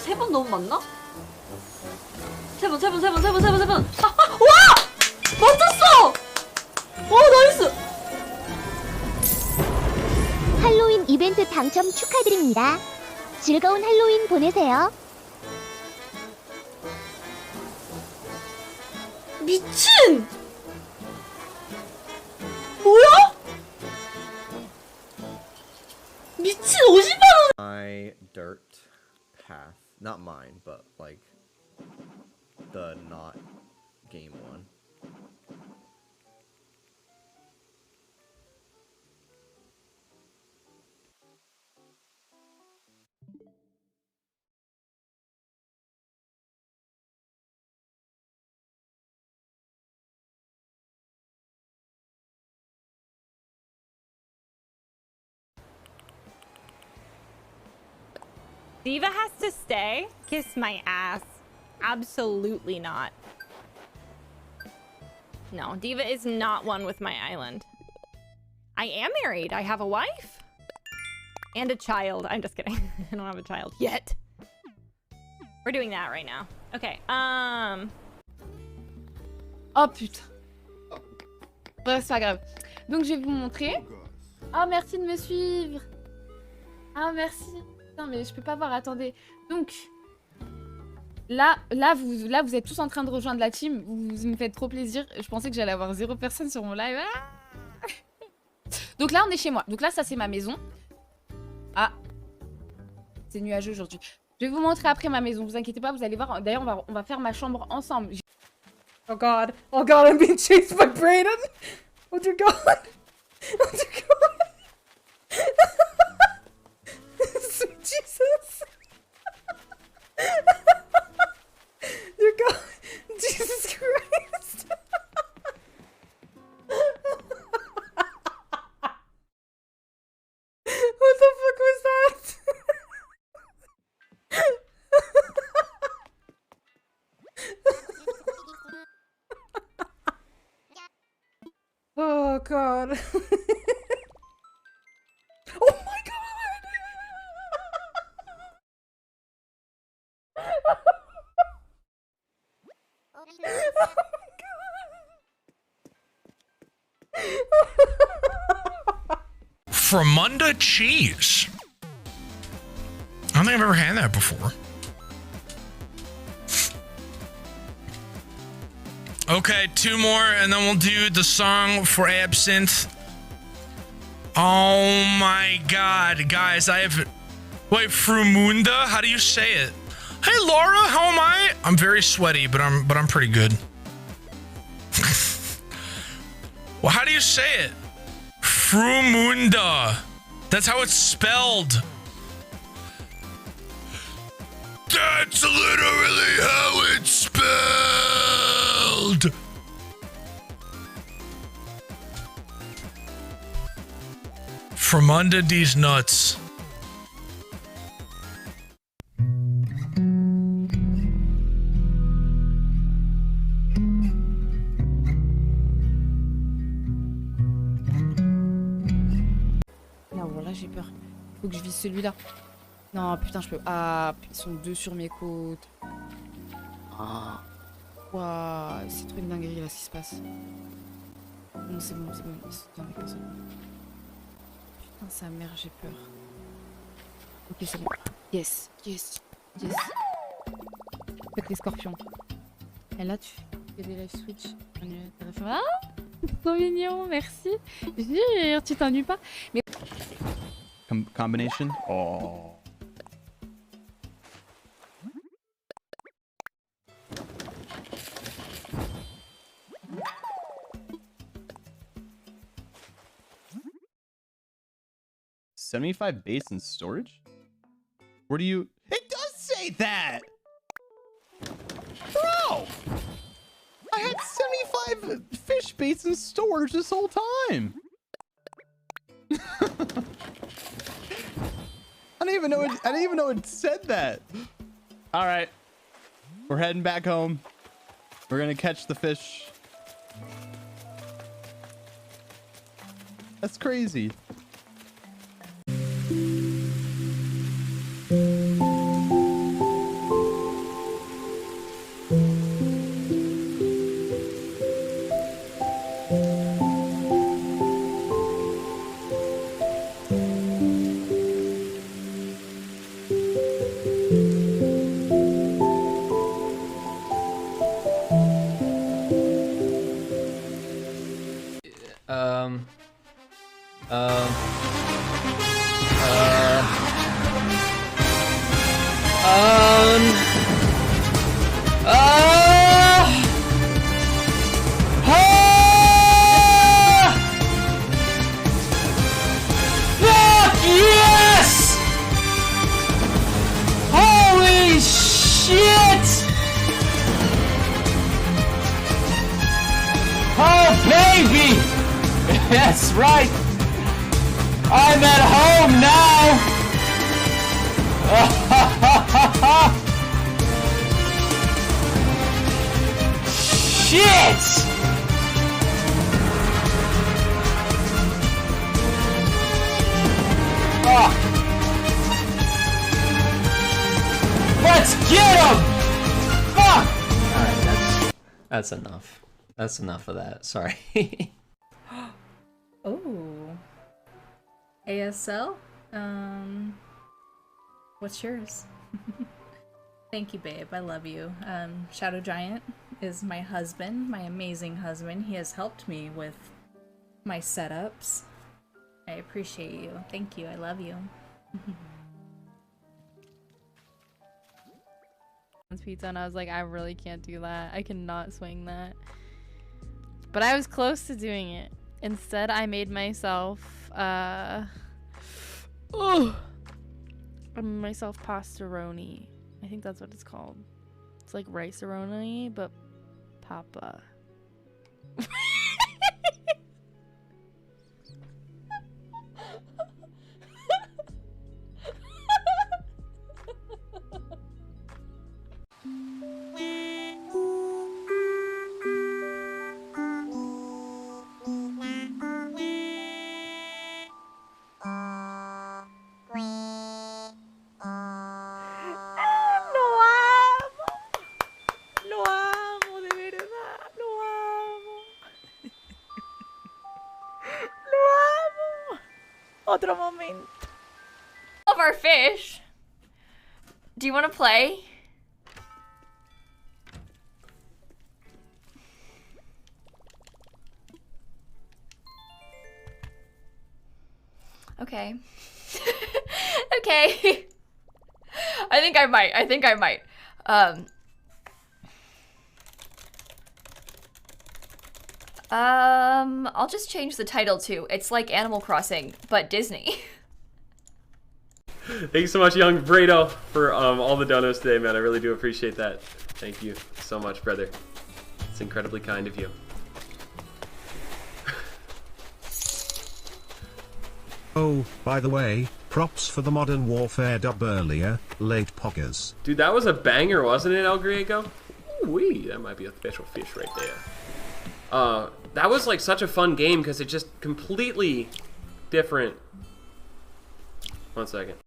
세 번 너무 많나? 세 번. 아, 와! 맞췄어! 와, 나이스! 할로윈 이벤트 당첨 축하드립니다. 즐거운 할로윈 보내세요. 미친! 뭐야? 미친 50만원! My dirt path. Not mine, but like the not game one. Diva has to stay? Kiss my ass. Absolutely not. No, Diva is not one with my island. I am married. I have a wife. And a child. I'm just kidding. I don't have a child yet. We're doing that right now. Okay, Oh putain. Bref, c'est pas grave. Donc je vais vous montrer. Oh merci de me suivre. Ah merci. Non mais je peux pas voir, attendez. Donc là vous êtes tous en train de rejoindre la team. Vous me faites trop plaisir. Je pensais que j'allais avoir 0 personne sur mon live. Ah. Donc là on est chez moi. Donc là ça c'est ma maison. Ah. C'est nuageux aujourd'hui. Je vais vous montrer après ma maison. Vous inquiétez pas, vous allez voir. D'ailleurs on va faire ma chambre ensemble. Oh god, I'm being chased by Brayden. Oh dear god. Oh dear god. Sweet Jesus. Dear god. Jesus Christ. What the fuck was that? Oh god. Oh my god. Fromunda cheese. I don't think I've ever had that before. Okay, 2 more and then we'll do the song for Absinthe. Oh my god, guys, I have... Wait, Frumunda? How do you say it? Hey Laura, how am I? I'm very sweaty, but I'm pretty good. Well, how do you say it? Frumunda. That's how it's spelled. That's literally how it's spelled. Fromunda these nuts. Non, bon là j'ai peur. Faut que je vise celui-là. Non, putain, je peux... Ah, ils sont 2 sur mes côtes. Ah. Waouh, c'est trop une dinguerie là ce qui se passe. Non, c'est bon, ils sont dans les personnes. Putain, sa mère, j'ai peur. Ok, c'est bon. Yes. Faites les scorpions. Et là, tu fais des live switch. Ah, c'est trop mignon, merci. Jure, tu t'ennuies pas. Mais... Combination? Oh. $75 base and storage? Where do you... It does say that! Bro! I had 75 fish base and storage this whole time! I didn't even know it said that. All right, we're heading back home. We're gonna catch the fish. That's crazy. Fuck yes! Holy shit! Oh baby! That's right! I'm at home now! Shit! Fuck! Let's get him! Fuck! Alright, that's enough. That's enough of that. Sorry. Oh. ASL? What's yours? Thank you, babe. I love you. Shadow Giant is my husband, my amazing husband. He has helped me with my setups. I appreciate you. Thank you. I love you. Pizza, and I was like, I really can't do that. I cannot swing that. But I was close to doing it. Instead, I made myself pastaroni. I think that's what it's called. It's like rice-a-roni, but papa. Otro momento. Love our fish. Do you want to play? Okay. Okay. I think I might. I'll just change the title to It's Like Animal Crossing, but Disney. Thanks so much, young Brado, for all the donos today, man. I really do appreciate that. Thank you so much, brother. It's incredibly kind of you. Oh, by the way, props for the Modern Warfare dub earlier, late poggers. Dude, that was a banger, wasn't it, El Griego? Ooh-wee, that might be a special fish right there. That was like such a fun game because it's just completely different. 1 second.